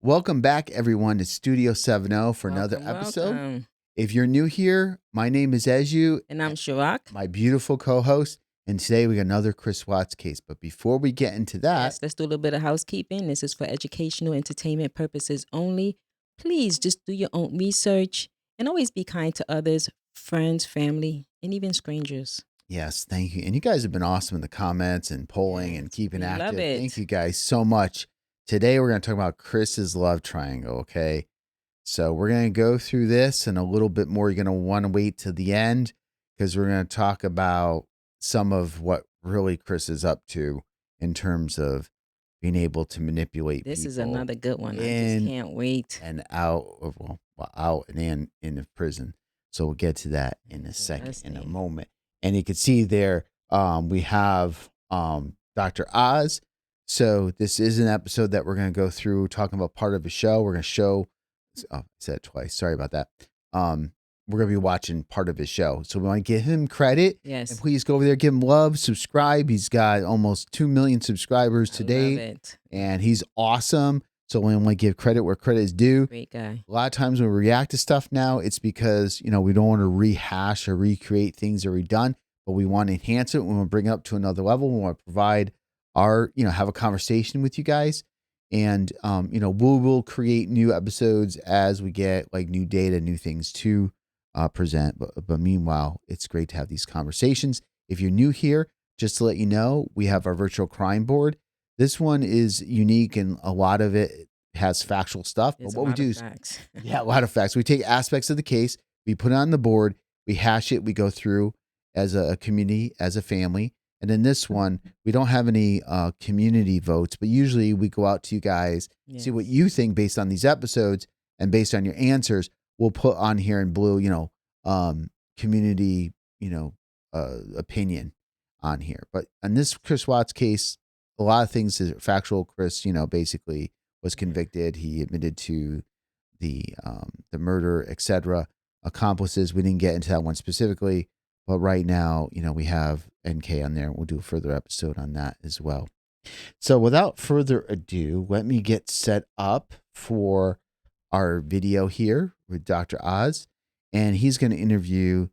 Welcome back, everyone, to Studio 70 for another episode. Welcome. If you're new here, my name is Ezu, And I'm Shirak. my beautiful co-host, and today we got another Chris Watts case. But before we get into that, Yes, let's do a little bit of housekeeping. This is for educational, entertainment purposes only. Please just do your own research and always be kind to others, friends, family, and even strangers. yes, thank you. And you guys have been awesome in the comments and polling and keeping we active. love it. Thank you guys so much. Today we're going to talk about Chris's love triangle, okay? So we're going to go through this and a little bit more. You're going to want to wait to the end because we're going to talk about some of what really Chris is up to in terms of being able to manipulate This people is another good one. I in just can't wait. and out of out and in the prison. So we'll get to that in a second, in a moment. And you can see there we have Dr. Oz. So this is an episode that we're going to go through talking about part of a show. We're going to show, I said it twice. Sorry about that. We're going to be watching part of his show. So we want to give him credit. Yes. And please go over there, give him love, subscribe. He's got almost 2 million subscribers today. Love it. And he's awesome. So we want to give credit where credit is due. Great guy. A lot of times when we react to stuff now, it's because, we don't want to rehash or recreate things that we've done, but we want to enhance it. We want to bring it up to another level. We want to provide our, have a conversation with you guys. And, we will create new episodes as we get like new data, new things to present. But meanwhile, it's great to have these conversations. If you're new here, just to let you know, we have our virtual crime board. This one is unique and a lot of it has factual stuff. There's but what we do is, facts. a lot of facts. We take aspects of the case, we put it on the board, we hash it, we go through as a community, as a family. And in this one, we don't have any community votes, but usually we go out to you guys, see what you think based on these episodes, and based on your answers, we'll put on here in blue, community, opinion on here. But in this Chris Watts case, a lot of things is factual. Chris, basically was convicted. He admitted to the murder, etc. Accomplices. We didn't get into that one specifically. But right now, we have NK on there. We'll do a further episode on that as well. So without further ado, let me get set up for our video here with Dr. Oz. And he's going to interview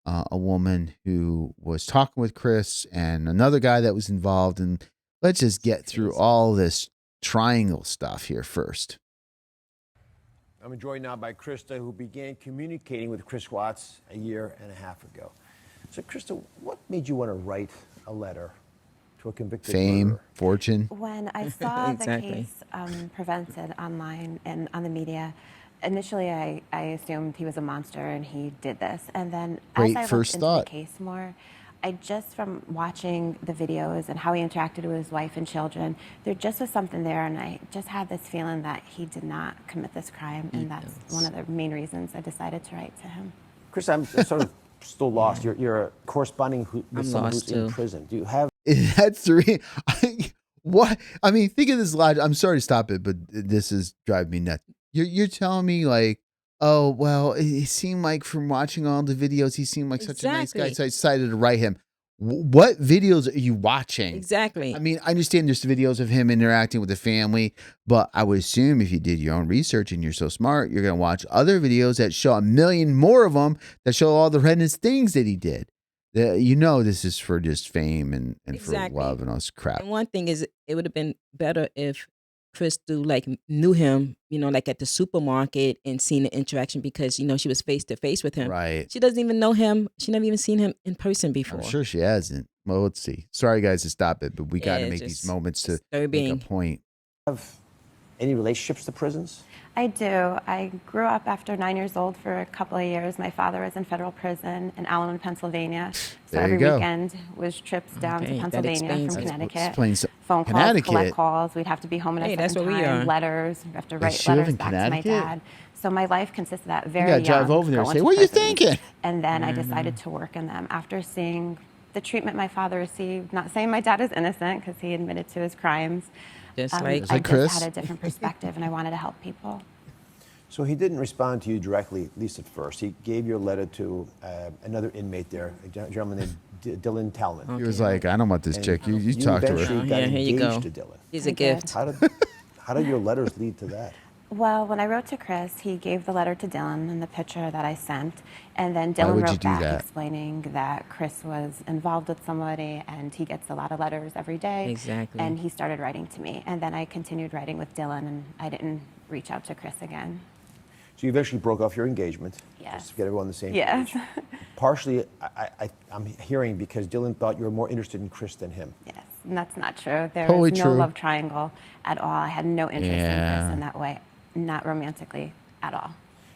a woman who was talking with Chris and another guy that was involved. And let's just get through all this triangle stuff here first. I'm joined now by Krista, who began communicating with Chris Watts a year and a half ago. So, Krista, what made you want to write a letter to a convicted Fame, murderer? fortune. When I saw Exactly. the case presented online and on the media, initially I assumed he was a monster and he did this. And then Great as I first looked thought. into the case more, I just, from watching the videos and how he interacted with his wife and children, there just was something there, and I just had this feeling that he did not commit this crime, and that's one of the main reasons I decided to write to him. Chris, I'm sort of still lost. You're corresponding with I'm someone who's lost, in too. prison. Do you have... That's three. What? I mean, think of this logic. I'm sorry to stop it, but this is driving me nuts. You're telling me like, oh, well, it seemed like from watching all the videos, he seemed like such a nice guy, Exactly. so I decided to write him. What videos are you watching? Exactly. I mean, I understand there's videos of him interacting with the family, but I would assume if you did your own research and you're so smart, you're going to watch other videos that show a million more of them that show all the horrendous things that he did. This is for just fame and Exactly. for love and all this crap. And one thing is, it would have been better if Crystal knew him, like at the supermarket and seen the interaction, because she was face to face with him. Right. She doesn't even know him. She never even seen him in person before. I'm sure she hasn't. Well, let's see. Sorry, guys, to stop it, but we got to Yeah, make these just moments to make disturbing. a point. have any relationships to prisons? I do. I grew up after 9 years old for a couple of years. My father was in federal prison in Allen, Pennsylvania. So There you every go. weekend was trips down Okay, to that Pennsylvania from explains it. Connecticut. Explains it. Phone calls, Connecticut? collect calls. We'd have to be home at Hey, a that's certain where we time. are. Letters. We have to write she live letters in back to my Connecticut? dad. So my life consisted of that very gotta drive young, over there and going say, to "What are you prisons." thinking? And then I decided to work in them after seeing the treatment my father received. Not saying my dad is innocent, because he admitted to his crimes. Just I like like Chris. just had a different perspective, and I wanted to help people. So he didn't respond to you directly, at least at first. He gave your letter to another inmate there, a gentleman named Dylan Talman. He was like, I don't want this And chick. You talk to her. eventually Oh, got yeah, here you engaged go. to Dylan. he's a I did. gift. How did your letters lead to that? Well, when I wrote to Chris, he gave the letter to Dylan and the picture that I sent. And then Why Dylan would you wrote do back that? explaining that Chris was involved with somebody and he gets a lot of letters every day. Exactly. And he started writing to me. And then I continued writing with Dylan and I didn't reach out to Chris again. So you eventually broke off your engagement. Yes. Just to get everyone on the same Yes. page. Partially, I'm hearing because Dylan thought you were more interested in Chris than him. Yes, and that's not true. There Totally was no true. love triangle at all. I had no interest in Yeah. Chris in that way, not romantically at all.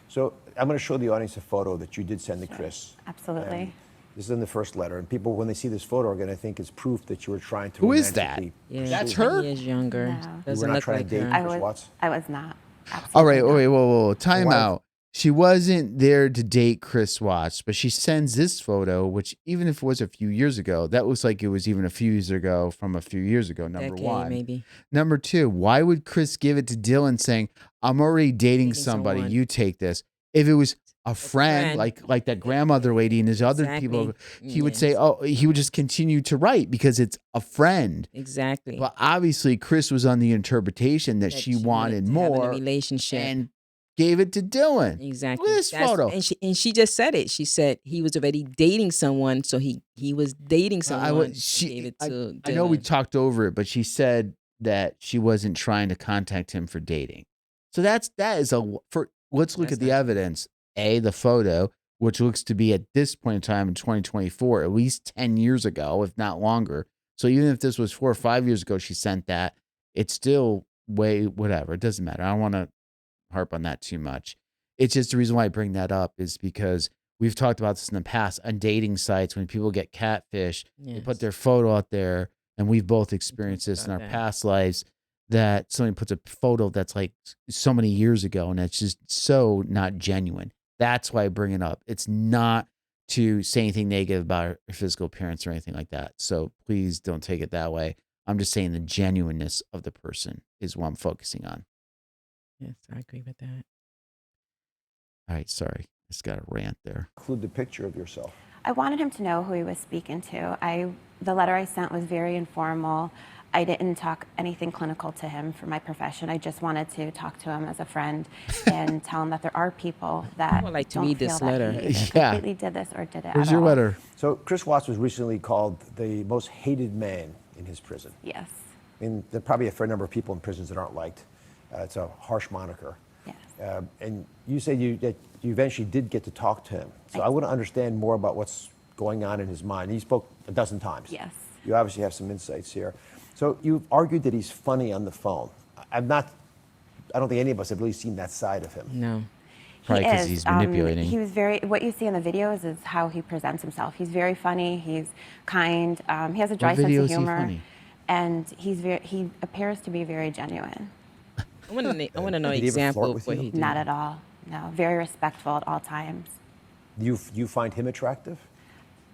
So I'm going to show the audience a photo that you did send to Chris. Absolutely. And this is in the first letter, and people, when they see this photo, are going to think it's proof that you were trying to Who is that? romantically Yeah, That's she her? is younger. No. You were Doesn't not look trying like to date her. Chris Watts? I was not. Absolutely All right, not. wait, whoa. Time Why- out. She wasn't there to date Chris Watts, but she sends this photo, which even if it was a few years ago, that looks like it was even a few years ago from a few years ago, number Decade, one. maybe. Number two, why would Chris give it to Dylan saying, I'm already dating Dating somebody, someone. you take this? If it was a friend, friend. like that grandmother lady and his other people, Exactly. he would say, Yes. oh, he would just continue to write because it's a friend. Exactly. But obviously, Chris was on the interpretation that she wanted to have in a more relationship. and gave it to Dylan. Exactly. Look at this photo. And she just said it. She said he was already dating someone, so he was dating someone. She gave it to I know we Dylan. talked over it, but she said that she wasn't trying to contact him for dating. So let's look That's at the not true. evidence. The photo, which looks to be at this point in time in 2024, at least 10 years ago, if not longer. So even if this was 4 or 5 years ago, she sent that, it's still whatever. It doesn't matter. I don't want to harp on that too much. It's just the reason why I bring that up is because we've talked about this in the past on dating sites when people get catfish, they put Yes. their photo out there, and we've both experienced this in our about that. past lives that somebody puts a photo that's like so many years ago and it's just so not genuine. That's why I bring it up. It's not to say anything negative about her physical appearance or anything like that. So please don't take it that way. I'm just saying the genuineness of the person is what I'm focusing on. Yes, I agree with that. All right, sorry. Just got a rant there. Include the picture of yourself. I wanted him to know who he was speaking to. The letter I sent was very informal. I didn't talk anything clinical to him for my profession. I just wanted to talk to him as a friend and tell him that there are people that would like to don't read feel this that letter. he either Yeah. completely did this or did it Where's at your all. letter? So Chris Watts was recently called the most hated man in his prison. Yes. And there are probably a fair number of people in prisons that aren't liked. It's a harsh moniker. Yes. And you said that you eventually did get to talk to him. So I want to understand more about what's going on in his mind. He spoke a dozen times. Yes. You obviously have some insights here. So you've argued that he's funny on the phone. I don't think any of us have really seen that side of him. No. Probably He 'cause is. he's manipulating. He was what you see in the videos is how he presents himself. He's very funny. He's kind. He has a dry sense video of is he humor. funny? And he appears to be very genuine. I want to know an Did he ever flirt example with of what you? he did. Not at all. No. Very respectful at all times. Do you find him attractive?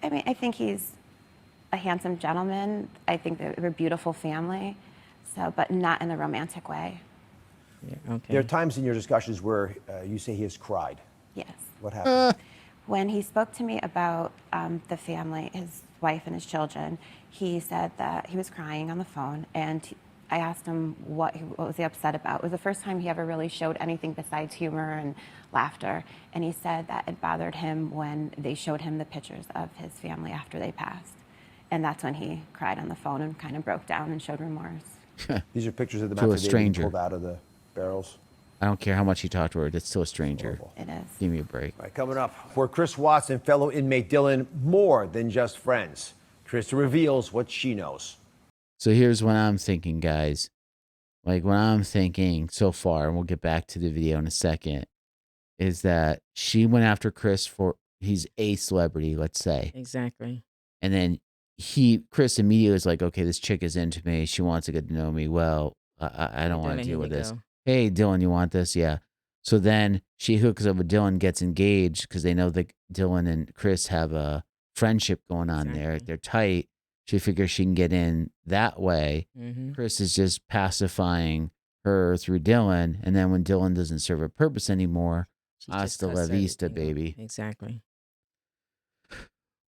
I mean, I think he's a handsome gentleman. I think that we're a beautiful family. So, but not in a romantic way. Yeah, okay. There are times in your discussions where you say he has cried. Yes. What happened? When he spoke to me about the family, his wife and his children, he said that he was crying on the phone, and I asked him what was he upset about. It was the first time he ever really showed anything besides humor and laughter, and he said that it bothered him when they showed him the pictures of his family after they passed, and that's when he cried on the phone and kind of broke down and showed remorse. These are pictures of them To a after they stranger. pulled out of the barrels. I don't care how much you talk to her. It's still a stranger. Horrible. It is. Give me a break. All right, coming up, for Chris Watts and fellow inmate Dylan, more than just friends. Krista reveals what she knows. So here's what I'm thinking, guys. Like what I'm thinking so far, and we'll get back to the video in a second, is that she went after Chris for he's a celebrity, let's say. Exactly. And then Chris immediately was like, okay, this chick is into me. She wants to get to know me. Well, I don't want to Dylan, deal here with we this. go. Hey, Dylan, you want this? Yeah. So then she hooks up with Dylan, gets engaged because they know that Dylan and Chris have a friendship going on there. Exactly. They're tight. She figures she can get in that way. Mm-hmm. Chris is just pacifying her through Dylan. And then when Dylan doesn't serve a purpose anymore, hasta la vista, baby. Exactly.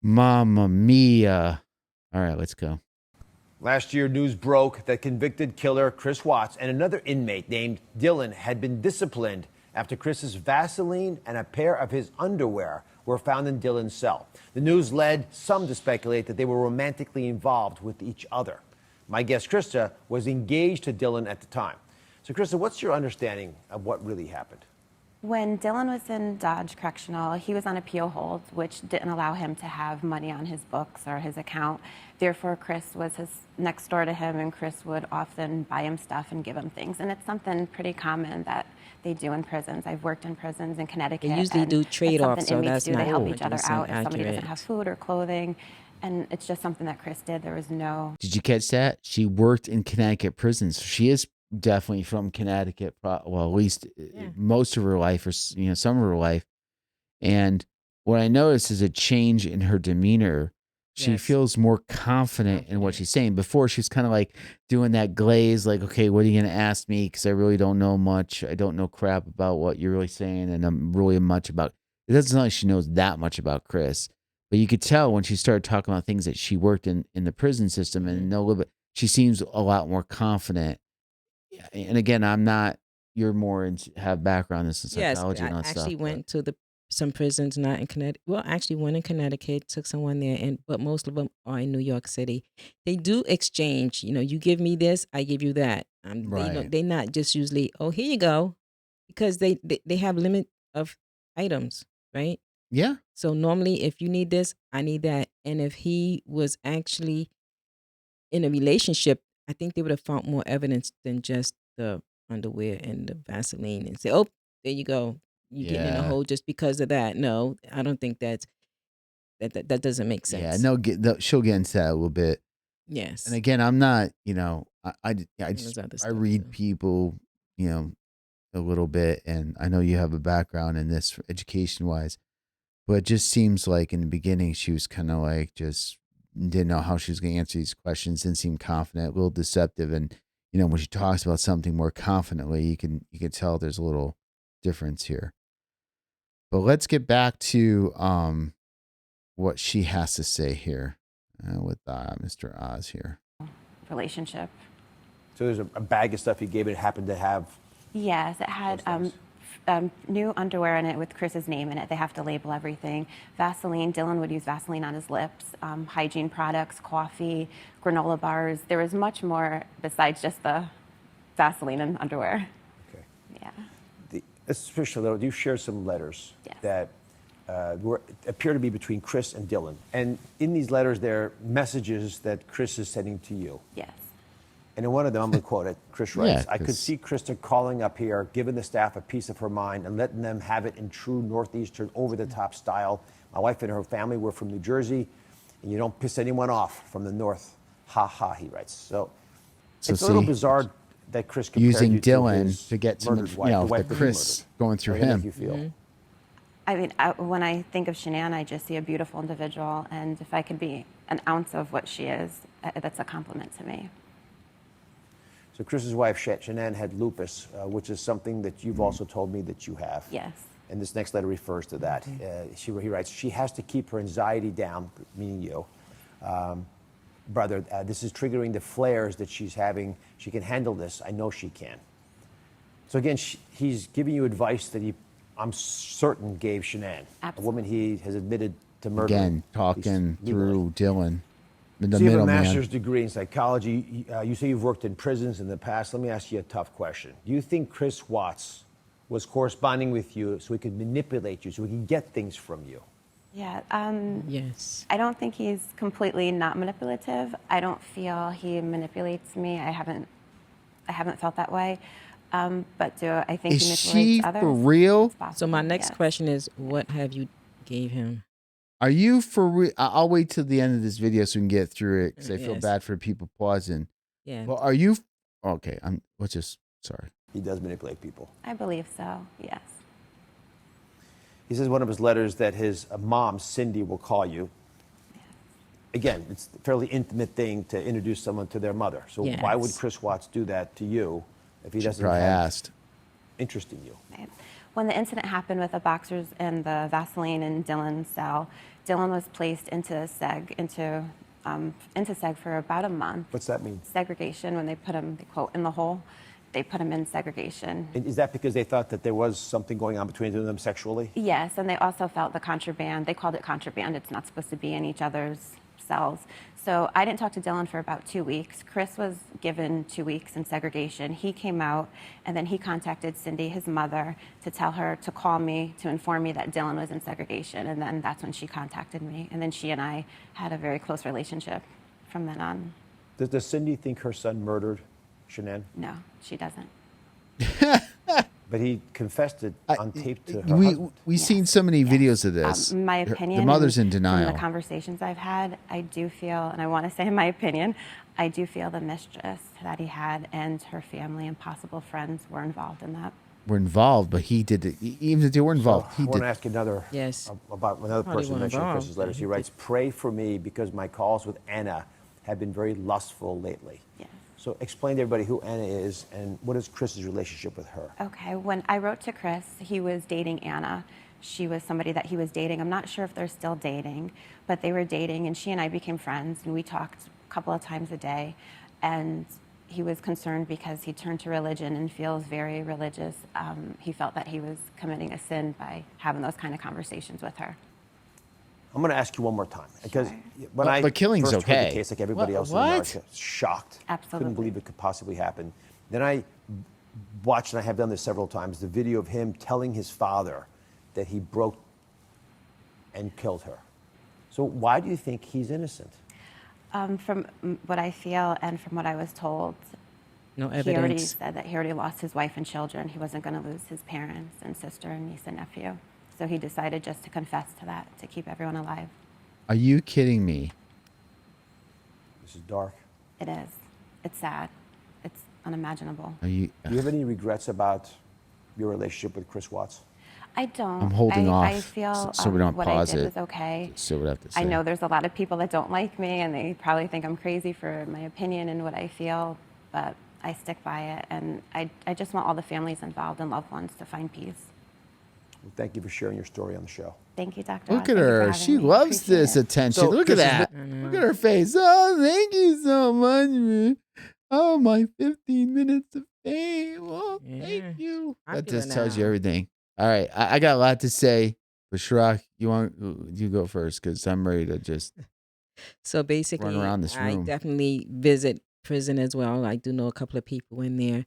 Mamma mia. All right, let's go. Last year, news broke that convicted killer Chris Watts and another inmate named Dylan had been disciplined after Chris's Vaseline and a pair of his underwear were found in Dylan's cell. The news led some to speculate that they were romantically involved with each other. My guest, Krista, was engaged to Dylan at the time. So, Krista, what's your understanding of what really happened? When Dylan was in Dodge Correctional, he was on a PO hold, which didn't allow him to have money on his books or his account. Therefore, Chris was next door to him, and Chris would often buy him stuff and give him things. And it's something pretty common that they do in prisons. I've worked in prisons in Connecticut. They usually do trade-offs, so inmates that's do. not They help each other 100% out if somebody doesn't accurate. have food or clothing. And it's just something that Chris did. There was no... Did you catch that? She worked in Connecticut prisons. So she is definitely from Connecticut. Well, at least most of her life, or some of her life. And what I noticed is a change in her demeanor. She Yes. feels more confident in what she's saying. Before, she was kind of like doing that glaze, like, okay, what are you going to ask me? Because I really don't know much. I don't know crap about what you're really saying. And I'm really much about... It doesn't sound like she knows that much about Chris. But you could tell when she started talking about things that she worked in the prison system and know a little bit, she seems a lot more confident. And again, I'm not... You're more have background in psychology Yes, and I all that actually stuff. went to some prisons, not in Connecticut. Well, actually, one in Connecticut, took someone there, but most of them are in New York City. They do exchange. You give me this, I give you that. Right. They not just usually, oh, here you go, because they have limit of items, right? Yeah. So normally, if you need this, I need that. And if he was actually in a relationship, I think they would have found more evidence than just the underwear and the Vaseline and say, oh, there you go. You getting in a Yeah. hole just because of that. No, I don't think that doesn't make Yeah. sense. No, she'll get into that a little bit. Yes. And again, I'm not, I There's just, other I stuff, read too. people, a little bit, and I know you have a background in this education wise, but it just seems like in the beginning, she was kind of like, just didn't know how she was going to answer these questions, didn't seem confident, a little deceptive. And, when she talks about something more confidently, you can tell there's a little difference here. But let's get back to, what she has to say here with Mr. Oz here. relationship. So there's a bag of stuff he gave it happened to have. Yes, it had Those things. new underwear in it with Chris's name in it. They have to label everything. Vaseline, Dylan would use Vaseline on his lips, hygiene products, coffee, granola bars. There was much more besides just the Vaseline and underwear. Okay. Yeah. Let's switch a little. You shared some letters Yes. that appear to be between Chris and Dylan. And in these letters, there are messages that Chris is sending to you. Yes. And in one of them, I'm going to quote it. Chris writes, Yeah, I could 'cause- see Krista calling up here, giving the staff a piece of her mind and letting them have it in true Northeastern over-the-top style. My wife and her family were from New Jersey, and you don't piss anyone off from the North. Ha ha, he writes. So So it's a little see, bizarre that Chris compared using you Dylan his to get some, murdered wife, the wife that he Chris murdered. going through How does that him. make you feel? I mean, when I think of Shanann, I just see a beautiful individual, and if I could be an ounce of what she is, that's a compliment to me. So Chris's wife, Shanann, had lupus, which is something that you've also told me that you have. Yes. And this next letter refers to that. He writes, she has to keep her anxiety down, meaning you. Brother, this is triggering the flares that she's having. She can handle this. I know she can. So again, he's giving you advice that I'm certain gave Shanann, a woman he has admitted to murdering. Again, talking through Dylan, the So you have a middleman. master's degree in psychology. You say you've worked in prisons in the past. Let me ask you a tough question. Do you think Chris Watts was corresponding with you so he could manipulate you, so he could get things from you? Yeah. Yes. I don't think he's completely not manipulative. I don't feel he manipulates me. I haven't felt that way. But do I think Is he she manipulates others? for real? It's possible, So my next yes. question is, what have you gave him? Are you for real? I'll wait till the end of this video so we can get through it because I feel Yes. bad for people pausing. Yeah. Well, are you? Okay, sorry. He does manipulate people. I believe so, yes. He says in one of his letters that his mom, Cindy, will call you. Again, it's a fairly intimate thing to introduce someone to their mother. So why would Yes. Chris Watts do that to you if he She doesn't probably have asked. interest in you? Right. When the incident happened with the boxers and the Vaseline in Dylan's cell, Dylan was placed into a seg, into into seg for about a month. What's that mean? Segregation, when they put him, they quote, in the hole, they put him in segregation. And is that because they thought that there was something going on between them sexually? Yes, and they also felt the contraband. They called it contraband. It's not supposed to be in each other's cells. So I didn't talk to Dylan for about 2 weeks. Chris was given 2 weeks in segregation. He came out, and then he contacted Cindy, his mother, to tell her to call me, to inform me that Dylan was in segregation. And then that's when she contacted me. And then she and I had a very close relationship from then on. Does Cindy think her son murdered Shanann? No, she doesn't. But he confessed it on tape to her husband. We've seen so many videos of this. My opinion, the mother's in and denial. From the conversations I've had, I do feel, and I want to say in my opinion, I do feel the mistress that he had and her family and possible friends were involved in that. Were involved, but he did it. Even if they were involved, I he want did. to ask you about another Probably person were mentioned in involved. Chris's letters. He writes, "Pray for me because my calls with Anna have been very lustful lately." Yes. So explain to everybody who Anna is and what is Chris's relationship with her. Okay, when I wrote to Chris, he was dating Anna. She was somebody that he was dating. I'm not sure if they're still dating, but they were dating, and she and I became friends, and we talked a couple of times a day. And he was concerned because he turned to religion and feels very religious. He felt that he was committing a sin by having those kind of conversations with her. I'm going to ask you one more time because when But killing's first heard okay. the case, like everybody else in What? America, shocked. Absolutely. Couldn't believe it could possibly happen. Then I watched, and I have done this several times, the video of him telling his father that he broke and killed her. So why do you think he's innocent? From what I feel and from what I was told, No he already evidence. said that he already lost his wife and children. He wasn't going to lose his parents and sister and niece and nephew. So he decided just to confess to that, to keep everyone alive. Are you kidding me? This is dark. It is. It's sad. It's unimaginable. Are you? Do you have any regrets about your relationship with Chris Watts? I don't. I'm holding off I feel so we don't what pause I did it. was okay. So what I have to say. I know there's a lot of people that don't like me, and they probably think I'm crazy for my opinion and what I feel, but I stick by it, and I just want all the families involved and loved ones to find peace. Well, thank you for sharing your story on the show. Thank you, Dr. Look Oz. at Thank you for her. having She me. loves Appreciate this it. attention. So Look at this is that. Look at her face. Oh, thank you so much. Man. Oh, my 15 minutes of fame. Oh, Yeah. thank you. That Popular just tells you now. everything. All right. I got a lot to say. But Shirok, you go first because I'm ready to just. So basically, around this I room. definitely visit prison as well. I do know a couple of people in there.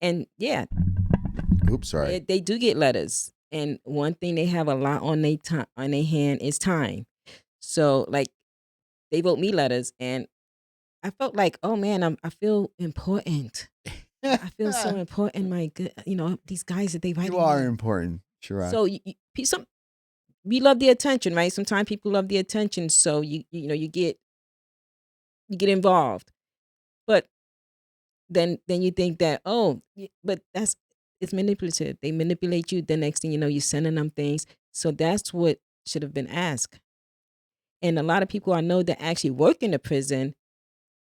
And yeah, Oops, sorry. they do get letters. And one thing they have a lot on their time, on their hand is time. So like they wrote me letters, and I felt like, oh man, I feel important. I feel so important. My good, these guys that they write. You are important, Shirok. So we love the attention, right? Sometimes people love the attention, so you get involved, but then you think that but it's manipulative. They manipulate you. The next thing you know, you're sending them things. So that's what should have been asked. And a lot of people I know that actually work in the prison,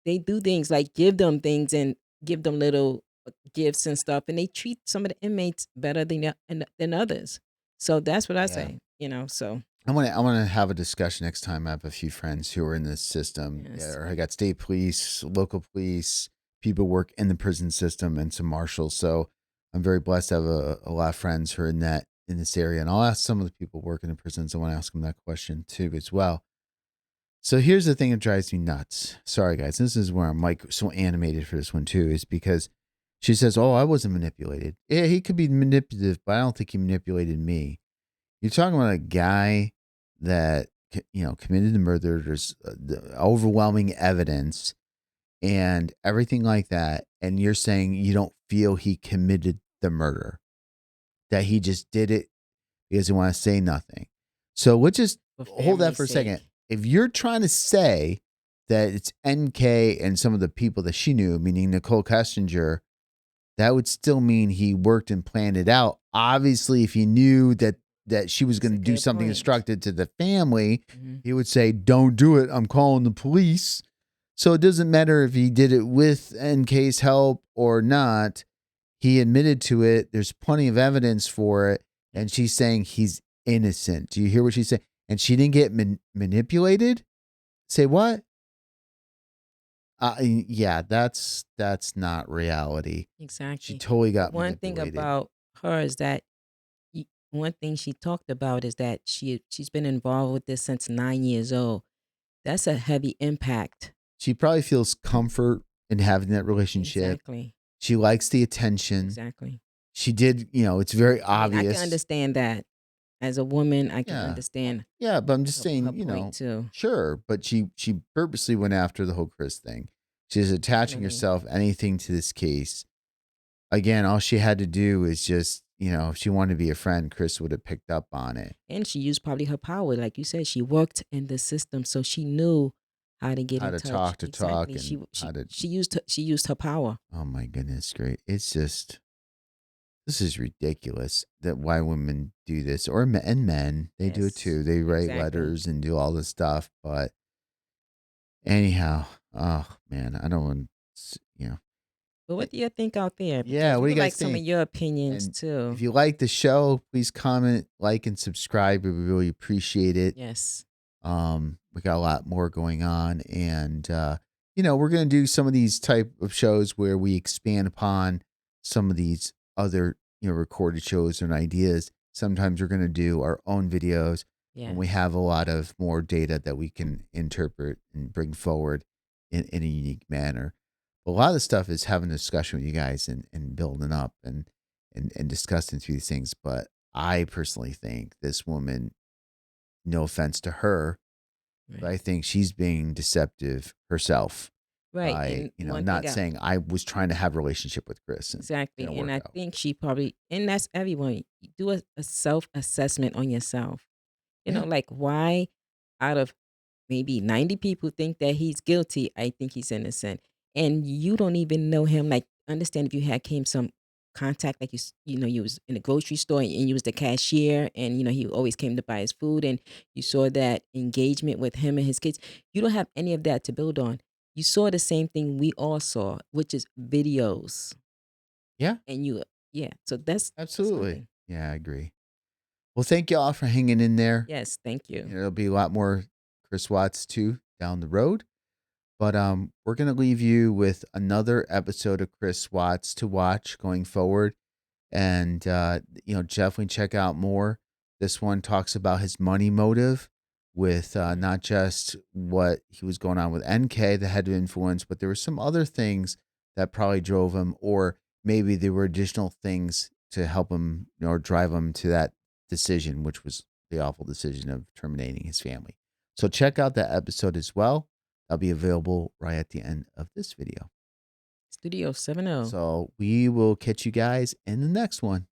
they do things like give them things and give them little gifts and stuff, and they treat some of the inmates better than others. So that's what I say. So I want to have a discussion next time. I have a few friends who are in this system. Yes. Or I got state police, local police, people work in the prison system, and some marshals. So I'm very blessed to have a lot of friends who are in this area. And I'll ask some of the people working in prisons. I want to ask them that question too as well. So here's the thing that drives me nuts. Sorry, guys. This is where I'm like so animated for this one too, is because she says, "Oh, I wasn't manipulated." Yeah, he could be manipulative, but I don't think he manipulated me. You're talking about a guy that committed the murder. There's the overwhelming evidence and everything like that, and you're saying you don't feel he committed the murder, that he just did it because he want to say nothing. So let's just For hold that family's for a second. sake. If you're trying to say that it's NK and some of the people that she knew, meaning Nicole Kessinger, that would still mean he worked and planned it out. Obviously, if he knew that she was going to That's a do good something point. instructed to the family, Mhm. he would say, "Don't do it. I'm calling the police." So it doesn't matter if he did it with NK's help or not. He admitted to it. There's plenty of evidence for it. And she's saying he's innocent. Do you hear what she's saying? And she didn't get manipulated? Say what? Yeah, that's not reality. She Exactly. totally But got one thing manipulated. about her is that one thing she talked about is that she's been involved with this since 9 years old. That's a heavy impact. She probably feels comfort in having that relationship. Exactly. She likes the attention. Exactly. She did, it's very I mean, I can obvious. understand that. As a woman, I can Yeah. understand Yeah, but I'm just her saying, point too. sure, but she purposely went after the whole Chris thing. She's attaching Definitely. herself anything to this case. Again, all she had to do is just, if she wanted to be a friend, Chris would have picked up on it. And she used probably her power. Like you said, she worked in the system, so she knew how to get How in to touch. talk Exactly. She and she how to she used she used her power. oh my goodness, great. It's just this is ridiculous that why women do this or and men, they do it Yes. too. They write Exactly. letters and do all this stuff, but anyhow, oh man, I don't want, But Eh, what do you think out there? yeah, Because what we do would you guys like some of think? your opinions And if too. you like the show, please comment, like, and subscribe. We really appreciate it. Yes. We got a lot more going on, and we're gonna do some of these type of shows where we expand upon some of these other recorded shows and ideas. Sometimes we're gonna do our own videos when we Yes. have a lot of more data that we can interpret and bring forward in a unique manner. A lot of the stuff is having a discussion with you guys and building up and discussing through these things. But I personally think this woman, no offense to her, but Right. I think she's being deceptive herself Right. by, And one thing not saying I was trying to have a relationship with Chris and exactly. didn't And work I out. think she probably, and that's everyone. You do a self assessment on yourself. Yeah. Like why out of maybe 90 people think that he's guilty, I think he's innocent. And you don't even know him. Like, understand if you had came some contact, like you was in a grocery store and you was the cashier and he always came to buy his food and you saw that engagement with him and his kids. You don't have any of that to build on. You saw the same thing we all saw, which is videos. Yeah, And yeah, so that's absolutely. something. Yeah, I agree. Well, thank you all for hanging in there. Yes, thank you. There'll be a lot more Chris Watts too down the road. But we're gonna leave you with another episode of Chris Watts to watch going forward. And definitely check out more. This one talks about his money motive with not just what he was going on with NK that had to influence, but there were some other things that probably drove him, or maybe there were additional things to help him or drive him to that decision, which was the awful decision of terminating his family. So check out that episode as well. That'll be available right at the end of this video. Studio 70. So we will catch you guys in the next one.